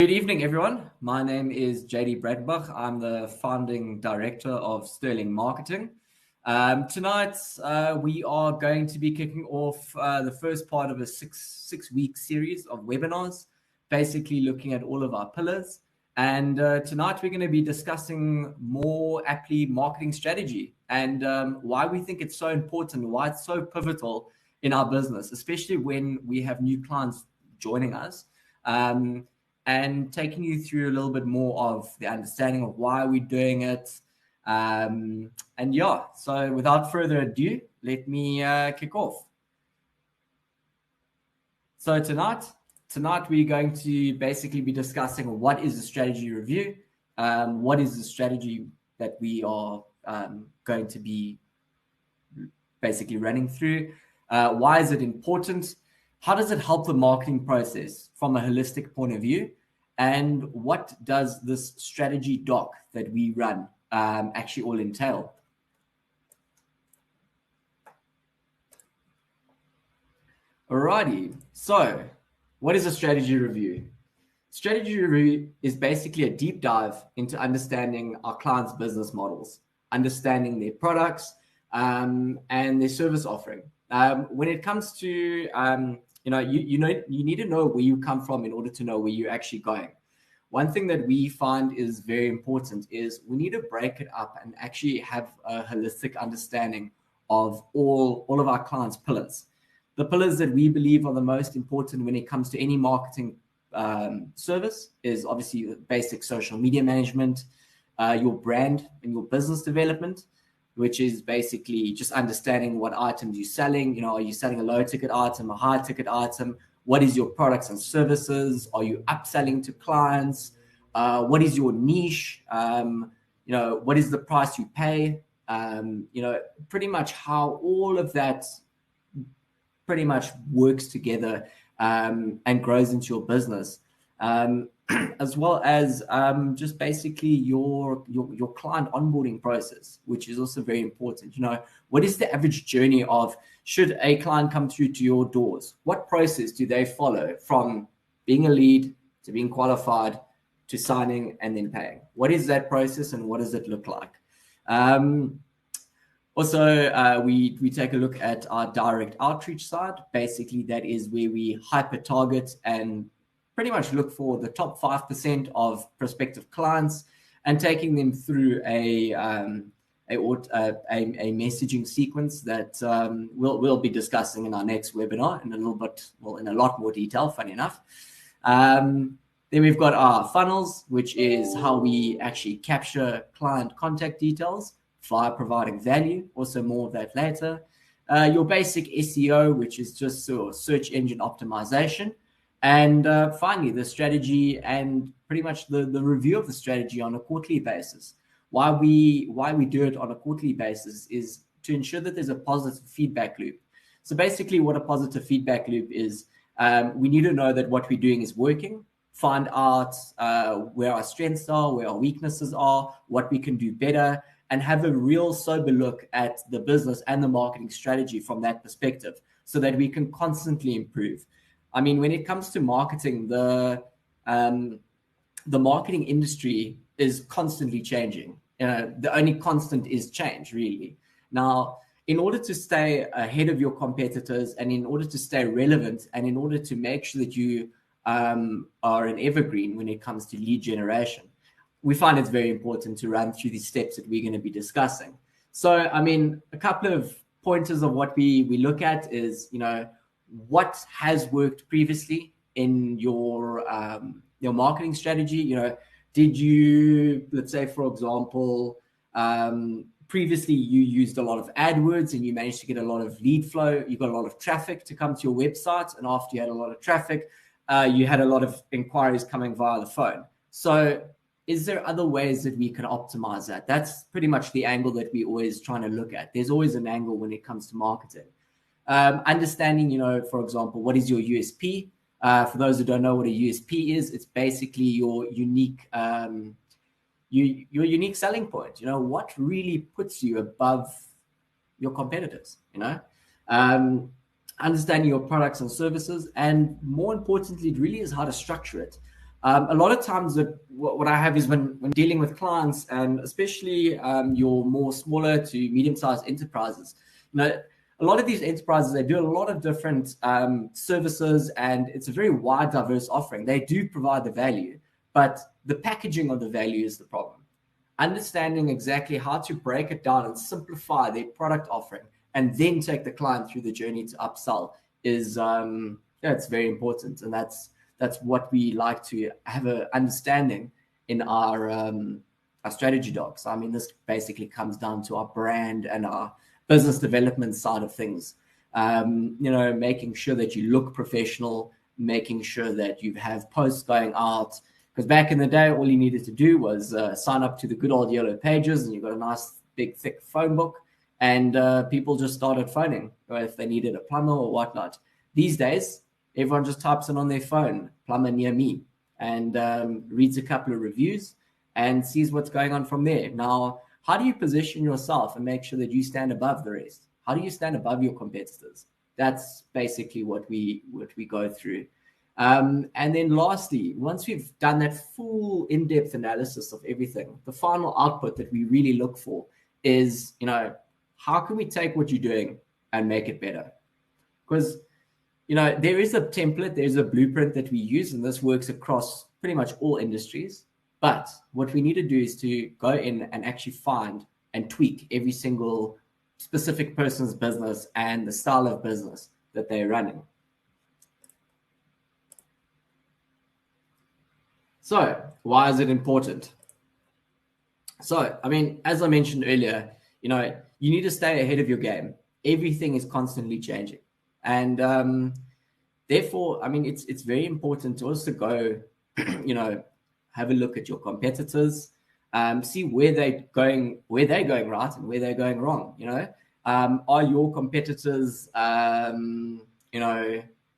Good evening, everyone. My name is JD Bredenbach. I'm the founding director of Sterling Marketing. Tonight, we are going to be kicking off the first part of a six-week series of webinars, basically looking at all of our pillars. And tonight, we're going to be discussing more aptly marketing strategy and why we think it's so important, why it's so pivotal in our business, especially when we have new clients joining us. And taking you through a little bit more of the understanding of why we're doing it. So without further ado, let me kick off. So tonight we're going to basically be discussing what is a strategy review, what is the strategy that we are going to be basically running through, why is it important, how does it help the marketing process from a holistic point of view? And what does this strategy doc that we run actually all entail? Alrighty, so what is a strategy review? Strategy review is basically a deep dive into understanding our clients' business models, understanding their products and their service offering. When it comes to you need to know where you come from in order to know where you're actually going. One thing that we find is very important is we need to break it up and actually have a holistic understanding of all of our clients' pillars. The pillars that we believe are the most important when it comes to any marketing service is obviously basic social media management, your brand and your business development, which is basically just understanding what items you're selling. Are you selling a low ticket item, a high ticket item? What is your products and services? Are you upselling to clients? What is your niche? What is the price you pay? Pretty much how all of that pretty much works together and grows into your business. As well as just basically your client onboarding process, which is also very important. What is the average journey of should a client come through to your doors? What process do they follow from being a lead to being qualified to signing and then paying? What is that process and what does it look like? Also, we take a look at our direct outreach side. Basically, that is where we hyper target and pretty much look for the top 5% of prospective clients and taking them through a messaging sequence that we'll be discussing in our next webinar in a lot more detail, funny enough. Then we've got our funnels, which is how we actually capture client contact details via providing value. Also more of that later. Your basic SEO, which is just search engine optimization. And finally, the strategy and pretty much the review of the strategy on a quarterly basis. Why we do it on a quarterly basis is to ensure that there's a positive feedback loop. So basically what a positive feedback loop is, we need to know that what we're doing is working, find out where our strengths are, where our weaknesses are, what we can do better, and have a real sober look at the business and the marketing strategy from that perspective so that we can constantly improve. I mean, when it comes to marketing, the marketing industry is constantly changing. The only constant is change, really. Now, in order to stay ahead of your competitors and in order to stay relevant and in order to make sure that you are an evergreen when it comes to lead generation, we find it's very important to run through these steps that we're going to be discussing. So, I mean, a couple of pointers of what we look at is, what has worked previously in your marketing strategy. Did you, let's say, for example, previously you used a lot of AdWords and you managed to get a lot of lead flow. You got a lot of traffic to come to your website. And after you had a lot of traffic, you had a lot of inquiries coming via the phone. So is there other ways that we can optimize that? That's pretty much the angle that we're always trying to look at. There's always an angle when it comes to marketing. Understanding, for example, what is your USP? For those who don't know what a USP is, it's basically your unique selling point. What really puts you above your competitors? Understanding your products and services, and more importantly, it really is how to structure it. A lot of times what I have is when dealing with clients, and especially your more smaller to medium-sized enterprises, a lot of these enterprises, they do a lot of different services, and it's a very wide, diverse offering. They do provide the value, but the packaging of the value is the problem. Understanding exactly how to break it down and simplify their product offering and then take the client through the journey to upsell is it's very important. And that's what we like to have an understanding in our strategy docs. I mean, this basically comes down to our brand and our business development side of things. Making sure that you look professional, making sure that you have posts going out. Because back in the day, all you needed to do was sign up to the good old yellow pages, and you got a nice, big, thick phone book, and people just started phoning if they needed a plumber or whatnot. These days, everyone just types in on their phone, plumber near me, and reads a couple of reviews and sees what's going on from there. Now, how do you position yourself and make sure that you stand above the rest? How do you stand above your competitors? That's basically what we go through. And then lastly, once we've done that full in-depth analysis of everything, the final output that we really look for is, how can we take what you're doing and make it better? Because, there is a template, there's a blueprint that we use, and this works across pretty much all industries. But what we need to do is to go in and actually find and tweak every single specific person's business and the style of business that they're running. So why is it important? So, I mean, as I mentioned earlier, you need to stay ahead of your game. Everything is constantly changing. And therefore, I mean, it's very important to also go, have a look at your competitors, see where they're going right and where they're going wrong. Are your competitors,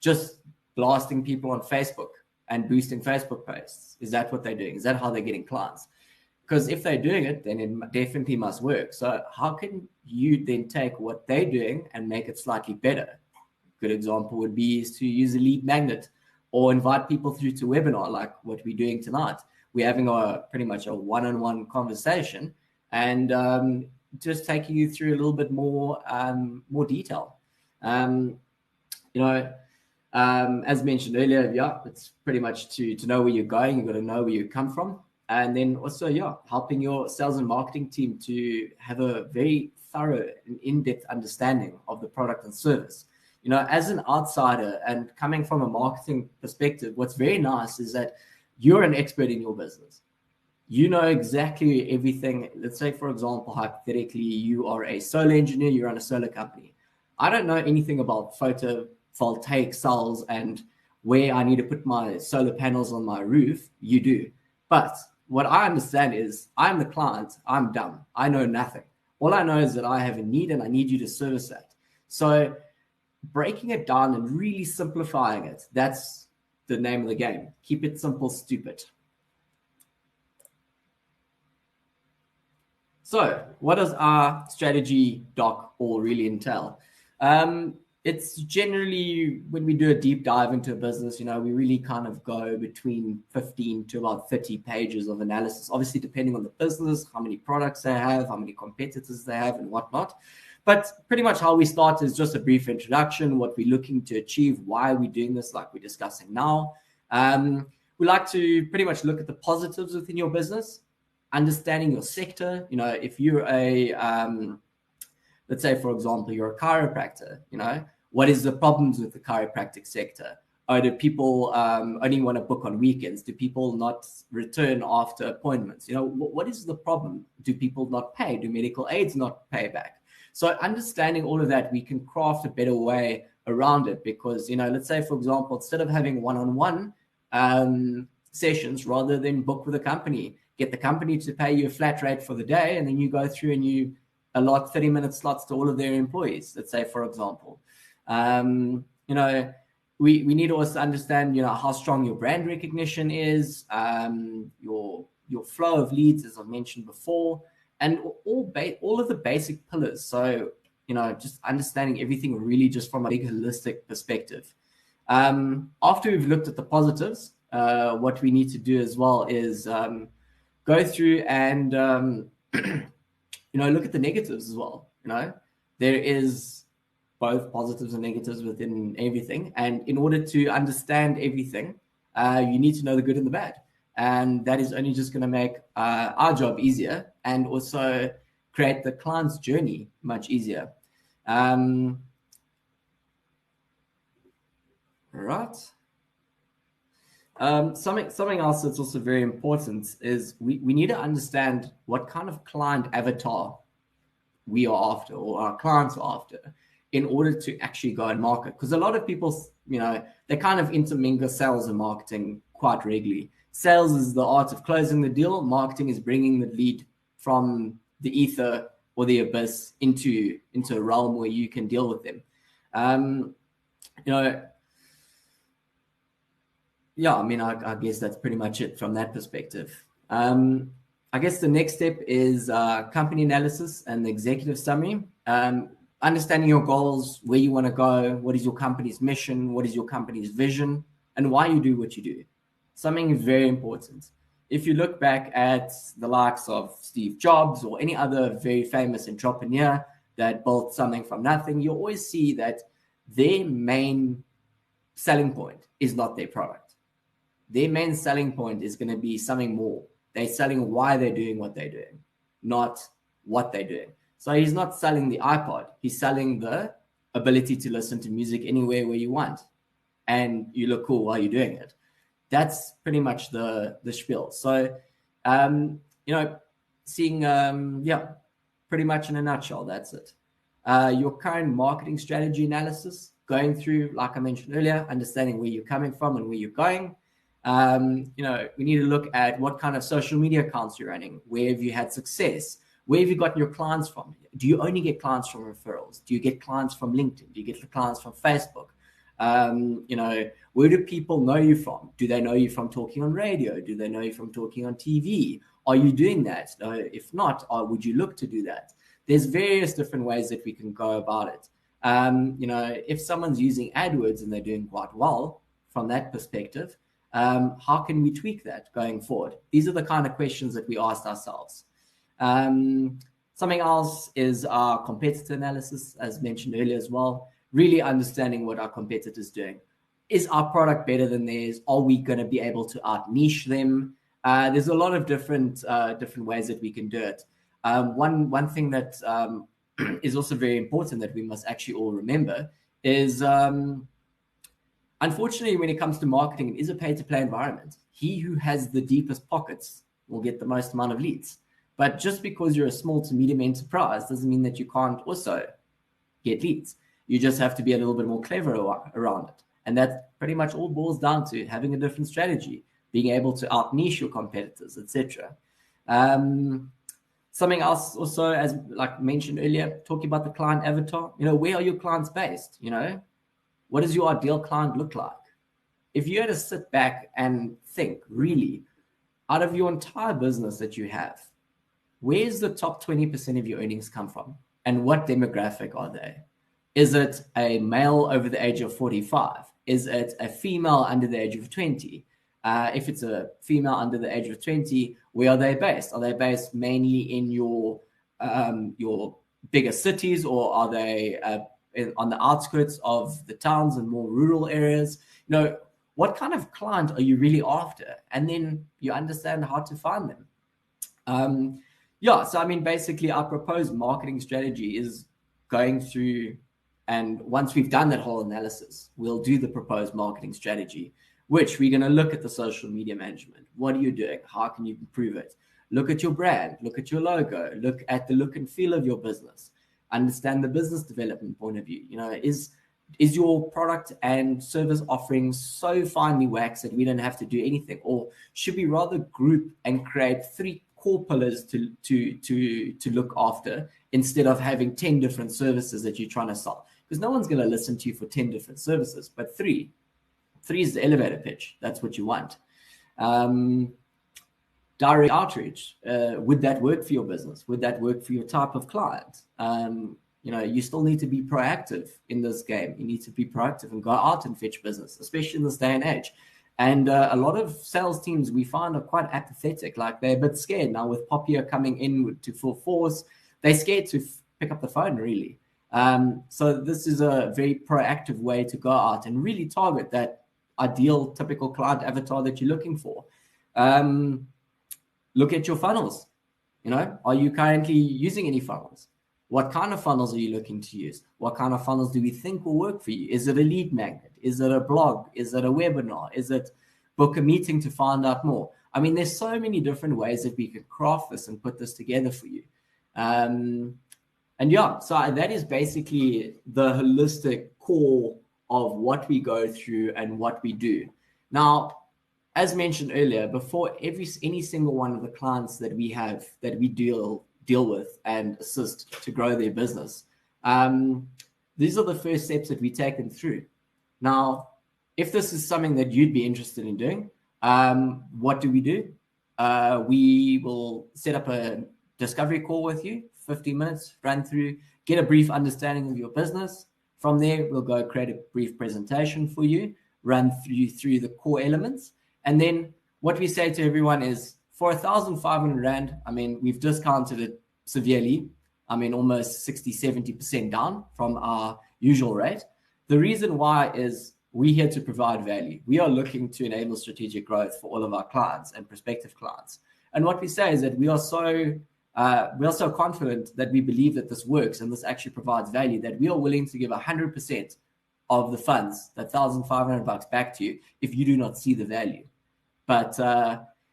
just blasting people on Facebook and boosting Facebook posts? Is that what they're doing? Is that how they're getting clients? Because if they're doing it, then it definitely must work. So how can you then take what they're doing and make it slightly better? Good example would be is to use a lead magnet or invite people through to webinar like what we're doing tonight. We're having pretty much a one-on-one conversation and just taking you through a little bit more detail. As mentioned earlier, it's pretty much to know where you're going. You've got to know where you come from. And then also, helping your sales and marketing team to have a very thorough and in-depth understanding of the product and service. As an outsider and coming from a marketing perspective, what's very nice is that you're an expert in your business. You know exactly everything. Let's say, for example, hypothetically, you are a solar engineer, you run a solar company. I don't know anything about photovoltaic cells and where I need to put my solar panels on my roof. You do. But what I understand is I'm the client. I'm dumb. I know nothing. All I know is that I have a need and I need you to service that. So breaking it down and really simplifying it, that's the name of the game. Keep it simple, stupid. So what does our strategy doc all really entail? It's generally, when we do a deep dive into a business, we really kind of go between 15 to about 30 pages of analysis, obviously depending on the business, how many products they have, how many competitors they have and whatnot. But pretty much how we start is just a brief introduction, what we're looking to achieve, why we're doing this, like we're discussing now. We like to pretty much look at the positives within your business, understanding your sector. If you're let's say, for example, you're a chiropractor, what is the problems with the chiropractic sector? Do people only want to book on weekends? Do people not return after appointments? What is the problem? Do people not pay? Do medical aids not pay back? So understanding all of that, we can craft a better way around it because, let's say, for example, instead of having one-on-one sessions, rather than book with a company, get the company to pay you a flat rate for the day, and then you go through and you allot 30-minute slots to all of their employees, let's say, for example. We need to also understand, how strong your brand recognition is, your flow of leads, as I mentioned before, and all of the basic pillars. So, just understanding everything really just from a big holistic perspective. After we've looked at the positives, what we need to do as well is go through and look at the negatives as well. There is both positives and negatives within everything, and in order to understand everything, you need to know the good and the bad, and that is only just going to make our job easier and also create the client's journey much easier. Right. Something else that's also very important is we need to understand what kind of client avatar we are after, or our clients are after, in order to actually go and market. Because a lot of people, they kind of intermingle sales and marketing quite regularly. Sales is the art of closing the deal. Marketing is bringing the lead from the ether or the abyss into a realm where you can deal with them. Yeah, I mean, I guess that's pretty much it from that perspective. I guess the next step is company analysis and the executive summary. Understanding your goals, where you want to go, what is your company's mission, what is your company's vision, and why you do what you do. Something very important. If you look back at the likes of Steve Jobs or any other very famous entrepreneur that built something from nothing, you always see that their main selling point is not their product. Their main selling point is going to be something more. They're selling why they're doing what they're doing, not what they're doing. So he's not selling the iPod. He's selling the ability to listen to music anywhere where you want, and you look cool while you're doing it. That's pretty much the spiel. So, seeing, pretty much in a nutshell, that's it. Your current marketing strategy analysis, going through, like I mentioned earlier, understanding where you're coming from and where you're going. We need to look at what kind of social media accounts you're running. Where have you had success? Where have you gotten your clients from? Do you only get clients from referrals? Do you get clients from LinkedIn? Do you get the clients from Facebook? Where do people know you from? Do they know you from talking on radio? Do they know you from talking on TV? Are you doing that? If not, would you look to do that? There's various different ways that we can go about it. If someone's using AdWords and they're doing quite well from that perspective, how can we tweak that going forward? These are the kind of questions that we asked ourselves. Something else is our competitor analysis, as mentioned earlier as well. Really understanding what our competitors are doing. Is our product better than theirs? Are we going to be able to out-niche them? There's a lot of different ways that we can do it. One thing that is also very important that we must actually all remember is, unfortunately, when it comes to marketing, it is a pay-to-play environment. He who has the deepest pockets will get the most amount of leads. But just because you're a small to medium enterprise doesn't mean that you can't also get leads. You just have to be a little bit more clever around it. And that pretty much all boils down to having a different strategy, being able to out-niche your competitors, etc. Something else also, as like mentioned earlier, talking about the client avatar, where are your clients based? What does your ideal client look like? If you had to sit back and think, really, out of your entire business that you have, where's the top 20% of your earnings come from? And what demographic are they? Is it a male over the age of 45? Is it a female under the age of 20? If it's a female under the age of 20, where are they based? Are they based mainly in your bigger cities, or are they on the outskirts of the towns and more rural areas? What kind of client are you really after? And then you understand how to find them. So I mean, basically our proposed marketing strategy is going through, and once we've done that whole analysis, we'll do the proposed marketing strategy, which we're going to look at the social media management. What are you doing? How can you improve it? Look at your brand, look at your logo, look at the look and feel of your business, understand the business development point of view. Is your product and service offering so finely waxed that we don't have to do anything? Or should we rather group and create 3 core pillars to look after, instead of having 10 different services that you're trying to sell? Because no one's going to listen to you for 10 different services, but 3 is the elevator pitch. That's what you want. Direct outreach, would that work for your business? Would that work for your type of client? You still need to be proactive in this game. You need to be proactive and go out and fetch business, especially in this day and age. And a lot of sales teams we find are quite apathetic, like they're a bit scared now with Popia coming in to full force. They're scared to pick up the phone, really. So this is a very proactive way to go out and really target that ideal, typical client avatar that you're looking for. Look at your funnels. Are you currently using any funnels? What kind of funnels are you looking to use? What kind of funnels do we think will work for you? Is it a lead magnet? Is it a blog? Is it a webinar? Is it book a meeting to find out more? I mean, there's so many different ways that we can craft this and put this together for you. And yeah, so that is basically the holistic core of what we go through and what we do. Now, as mentioned earlier, before any single one of the clients that we have, that we deal with and assist to grow their business, these are the first steps that we take them through. Now, if this is something that you'd be interested in doing, what do? We will set up a discovery call with you, 15 minutes, run through, get a brief understanding of your business. From there, we'll go create a brief presentation for you, run through the core elements. And then what we say to everyone is, for 1,500 Rand, I mean, we've discounted it severely. I mean, almost 60, 70% down from our usual rate. The reason why is we're here to provide value. We are looking to enable strategic growth for all of our clients and prospective clients. And what we say is that we are so confident that we believe that this works and this actually provides value that we are willing to give 100% of the funds, that $1,500 back to you if you do not see the value. But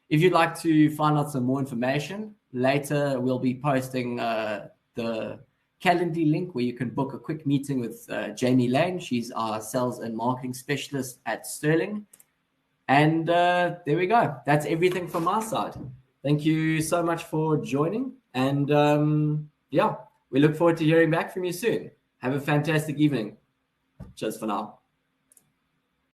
if you'd like to find out some more information, later we'll be posting the Calendly link where you can book a quick meeting with Jamie Lane. She's our sales and marketing specialist at Sterling. And there we go. That's everything from our side. Thank you so much for joining. And yeah, we look forward to hearing back from you soon. Have a fantastic evening. Cheers for now.